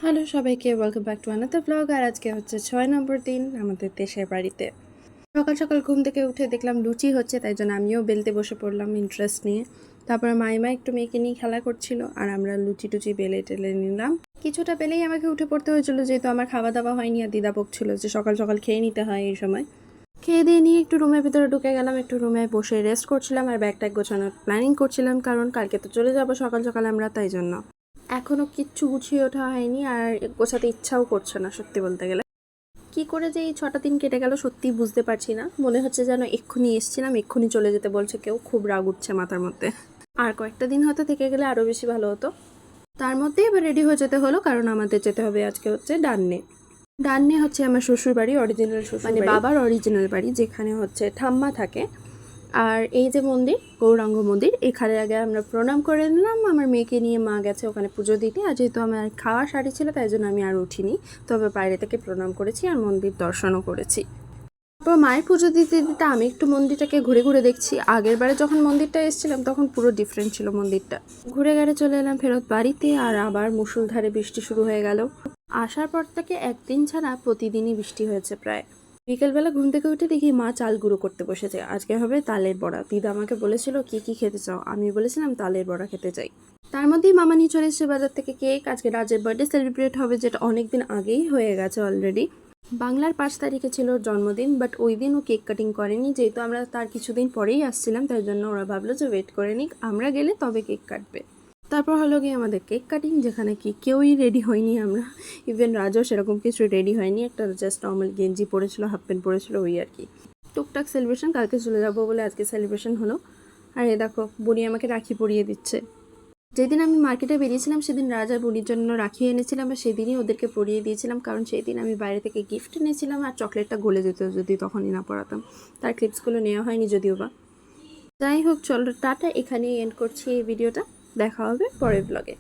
Hello সবাইকে, welcome back to another blog. আর আজকে হচ্ছে 6 নম্বর দিন আমাদের দেশের বাড়িতে। সকাল সকাল ঘুম থেকে উঠে দেখলাম লুচি হচ্ছে, তাই জন্য আমিও বেলতে বসে পড়লাম ইন্টারেস্ট নিয়ে। তারপরে মাইমা একটু মেয়েকে নিয়ে খেলা করছিল আর আমরা লুচি টুচি বেলে টেলে নিলাম। কিছুটা বেলেই আমাকে উঠে পড়তে হয়েছিল, যেহেতু আমার খাওয়া দাওয়া হয়নি আর দিদা বকছিল যে সকাল সকাল খেয়ে নিতে হয় এই সময়। খেয়ে দিয়ে নিয়ে একটু রুমের ভিতরে ঢুকে গেলাম, একটু রুমে বসে রেস্ট করছিলাম আর ব্যাগটা গোছানোর প্ল্যানিং করছিলাম, কারণ কালকে তো চলে যাব সকাল সকাল আমরা, তাই জন্য এখনও কিচ্ছু গুছিয়ে ওঠা হয়নি আর গোছাতে ইচ্ছাও করছে না সত্যি বলতে গেলে। কি করে যে এই 6টা দিন কেটে গেল সত্যি বুঝতে পারছি না। মনে হচ্ছে যেন এক্ষুনি এসছিলাম, এক্ষুনি চলে যেতে বলছে কেউ। খুব রাগ উঠছে মাথার মধ্যে। আর কয়েকটা দিন হয়তো থেকে গেলে আরও বেশি ভালো হতো। তার মধ্যে এবার রেডি হয়ে যেতে হলো, কারণ আমাদের যেতে হবে আজকে হচ্ছে ডান্নে। ডান্নে হচ্ছে আমার শ্বশুর বাড়ি, অরিজিনাল শ্বশুর মানে বাবার অরিজিনাল বাড়ি, যেখানে হচ্ছে ঠাম্মা থাকে। আর এই যে মন্দির, গৌরাঙ্গ মন্দির, এখানে আগে আমরা প্রণাম করে নিলাম। আমার মেয়েকে নিয়ে মা গেছে ওখানে পুজো দিতে। আর যেহেতু আমার খাওয়া শাড়ি ছিল তাই জন্য আমি আর উঠিনি, তবে বাইরে থেকে প্রণাম করেছি আর মন্দির দর্শনও করেছি। তারপর মায়ের পুজো দিতে দিতে আমি একটু মন্দিরটাকে ঘুরে ঘুরে দেখছি। আগের বারে যখন মন্দিরটা এসেছিলাম তখন পুরো ডিফারেন্ট ছিল মন্দিরটা। ঘুরে ঘুরে চলে এলাম ফেরত বাড়িতে, আর আবার মুষলধারে বৃষ্টি শুরু হয়ে গেল। আসার পর থেকে একদিন ছাড়া প্রতিদিনই বৃষ্টি হয়েছে প্রায়। বিকেলবেলা ঘুম থেকে উঠে দেখি মা চাল গুঁড়ো করতে বসেছে। আজকে হবে তালের বড়া। দিদা আমাকে বলেছিল কি কি খেতে চাও, আমি বলেছিলাম তালের বড়া খেতে চাই। তার মধ্যেই মামা নিয়ে চলে এসেছে বাজার থেকে কেক। আজকে রাজের বার্থডে সেলিব্রেট হবে, যেটা অনেকদিন আগেই হয়ে গেছে অলরেডি। বাংলার 5 তারিখে ছিল ওর জন্মদিন, বাট ওই দিন ও কেক কাটিং করেনি, যেহেতু আমরা তার কিছুদিন পরেই আসছিলাম, তাই জন্য ওরা ভাবলো যে ওয়েট করে নিক, আমরা গেলে তবে কেক কাটবে। তারপর হলো গিয়ে আমাদের কেক কাটিং, যেখানে কি কেউই রেডি হয়নি আমরা। ইভেন রাজও সেরকম কিছু রেডি হয়নি, একটা জাস্ট নর্মাল গেঞ্জি পরেছিল, হাফ প্যান্ট পরেছিল, ওই আর কি। টুকটাক সেলিব্রেশন, কালকে চলে যাবো বলে আজকে সেলিব্রেশন হলো। আর এ দেখো বুনি আমাকে রাখি পরিয়ে দিচ্ছে। যেদিন আমি মার্কেটে বেরিয়েছিলাম সেদিন রাজ আর বুনির জন্য রাখি এনেছিলাম, আর সেদিনই ওদেরকে পরিয়ে দিয়েছিলাম, কারণ সেই দিন আমি বাইরে থেকে গিফট এনেছিলাম আর চকলেটটা গলে যেত যদি তখনই না পরাতাম। তার ক্লিপসগুলো নেওয়া হয়নি যদিও বা। যাই হোক, চলো টাটা, এখানেই এন্ড করছি এই ভিডিওটা। দেখা হবে পরের ব্লগে।